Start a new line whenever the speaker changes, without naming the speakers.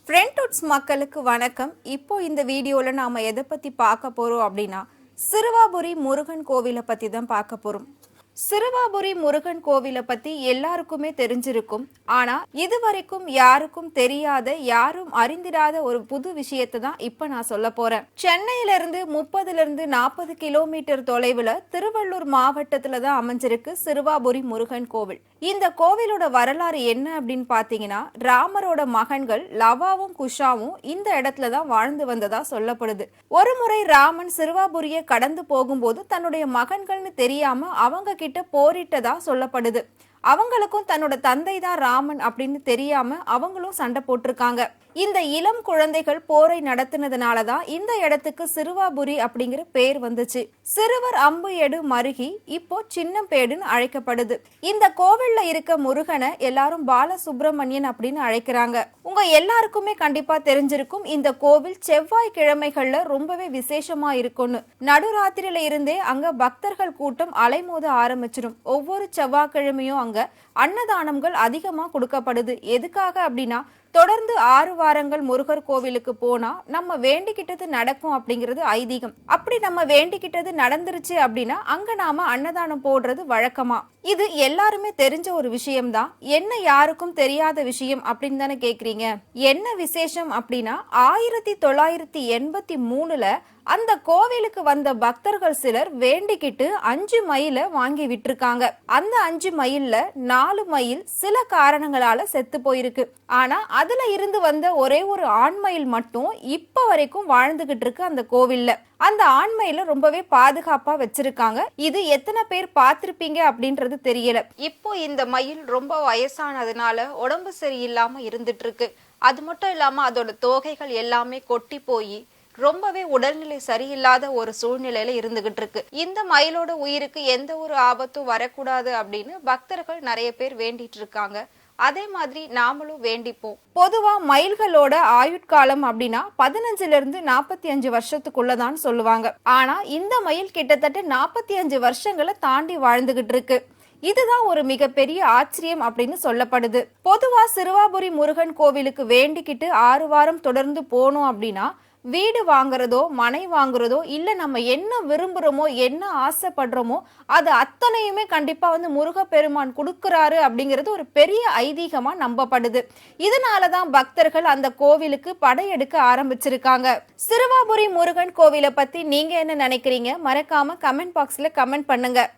ஃப்ரெண்ட்வுட்ஸ் மக்களுக்கு வணக்கம். இப்போ இந்த வீடியோல நாம எதை பத்தி பார்க்க போறோம் அப்படின்னா, சிறுவாபுரி முருகன் கோவிலை பத்தி தான் பார்க்க போறோம். சிறுவாபுரி முருகன் கோவிலை பத்தி எல்லாருக்குமே தெரிஞ்சிருக்கும். ஆனா இதுவரைக்கும் யாருக்கும் தெரியாத, யாரும் அறிந்திராத ஒரு புது விஷயத்தை தான் இப்ப நான் சொல்ல போறேன். சென்னையில இருந்து 30 கிலோமீட்டர் தொலைவுல திருவள்ளூர் மாவட்டத்துல தான் அமைஞ்சிருக்கு சிறுவாபுரி முருகன் கோவில். இந்த கோவிலோட வரலாறு என்ன அப்படின்னு பாத்தீங்கன்னா, ராமரோட மகன்கள் லவாவும் குஷாவும் இந்த இடத்துல தான் வாழ்ந்து வந்ததா சொல்லப்படுது. ஒரு முறை ராமன் சிறுவாபுரியை கடந்து போகும்போது தன்னுடைய மகன்கள்னு தெரியாம அவங்க கிட்ட போரிட்டதா சொல்லப்படுது. அவங்களுக்கும் தன்னோட தந்தை தான் ராமன் அப்படின்னு தெரியாம அவங்களும் சண்டை போட்டிருக்காங்க. இந்த இளம் குழந்தைகள் போரை நடத்தினதுனாலதான் இந்த இடத்துக்கு சிறுவாபுரி அப்படிங்கிற பேர் வந்துச்சு. சிறுவர் அம்பு எடு மருகி இப்போ சின்னம்பேடுன்னு அழைக்கப்படுது. இந்த கோவில்ல இருக்க முருகனை எல்லாரும் பாலசுப்ரமணியன் அப்படின்னு அழைக்கிறாங்க. உங்க எல்லாருக்குமே கண்டிப்பா தெரிஞ்சிருக்கும், இந்த கோவில் செவ்வாய் கிழமைகள்ல ரொம்பவே விசேஷமா இருக்கும்னு. நடுராத்திரியில இருந்தே அங்க பக்தர்கள் கூட்டம் அலைமோத ஆரம்பிச்சிடும். ஒவ்வொரு செவ்வாய்க்கிழமையும் அங்க அன்னதானங்கள் அதிகமா கொடுக்கப்படுது. எதுக்காக அப்படின்னா, தொடர்ந்து 6 வாரங்கள் முருகர் கோவிலுக்கு போனா நம்ம வேண்டிக்கிட்டது நடக்கும் அப்படிங்கிறது ஐதீகம். அப்படி நம்ம வேண்டிக்கிட்டது நடந்துருச்சு அப்படின்னா அங்க நாம அன்னதானம் போடுறது வழக்கமா. இது எல்லாருமே தெரிஞ்ச ஒரு விஷயம்தான். என்ன யாருக்கும் தெரியாத விஷயம் அப்படின்னு தானே கேக்குறீங்க. என்ன விசேஷம் அப்படின்னா, 1983ல அந்த கோவிலுக்கு வந்த பக்தர்கள் சிலர் வேண்டிக்கிட்டு 5 மயில வாங்கி விட்டுருக்காங்க. அந்த 5 மயில்ல 4 மயில் சில காரணங்களால செத்து போயிருக்கு. ஆனா அதுல இருந்து வந்த ஒரே ஒரு ஆண்மயில் மட்டும் இப்ப வரைக்கும் வாழ்ந்துகிட்டு இருக்கு அந்த கோவில்ல. அந்த ஆண்மையில ரொம்பவே பாதுகாப்பா வச்சிருக்காங்க. இது எத்தனை பேர் பார்த்திருப்பீங்க அப்படின்றது தெரியல. இப்போ இந்த மயில் ரொம்ப வயசானதுனால உடம்பு சரியில்லாம இருந்துட்டு இருக்கு. அது மட்டும் இல்லாம அதோட தோகைகள் எல்லாமே கொட்டி போய் ரொம்பவே உடல்நிலை சரியில்லாத ஒரு சூழ்நிலையில இருந்துகிட்டு இருக்கு. இந்த மயிலோட உயிருக்கு எந்த ஒரு ஆபத்தும் வரக்கூடாது அப்படின்னு பக்தர்கள் நிறைய பேர் வேண்டிட்டு இருக்காங்க. அதே மாதிரி நாமளும் வேண்டிப்போம். பொதுவா மயில்களோட ஆயுட்காலம் அப்படின்னா 15ல இருந்து 45 வருஷத்துக்குள்ளதான் சொல்லுவாங்க. ஆனா இந்த மயில் கிட்டத்தட்ட 45 வருஷங்களை தாண்டி வாழ்ந்துகிட்டு இருக்கு. இதுதான் ஒரு மிகப்பெரிய ஆச்சரியம் அப்படின்னு சொல்லப்படுது. பொதுவா சிறுவாபுரி முருகன் கோவிலுக்கு வேண்டிக்கிட்டு 6 வாரம் தொடர்ந்து போனோம் அப்படின்னா, வீடு வாங்குறதோ மனை வாங்குறதோ இல்ல நம்ம என்ன விரும்புறோமோ என்ன ஆசைப்படுறோமோ அது அத்தனையுமே கண்டிப்பா முருகப்பெருமான் கொடுக்கிறாரு அப்படிங்கிறது ஒரு பெரிய ஐதீகமா நம்பப்படுது. இதனாலதான் பக்தர்கள் அந்த கோவிலுக்கு படையெடுக்க ஆரம்பிச்சிருக்காங்க. சிறுவாபுரி முருகன் கோவிலை பத்தி நீங்க என்ன நினைக்கிறீங்க? மறக்காம கமெண்ட் பாக்ஸ்ல கமெண்ட் பண்ணுங்க.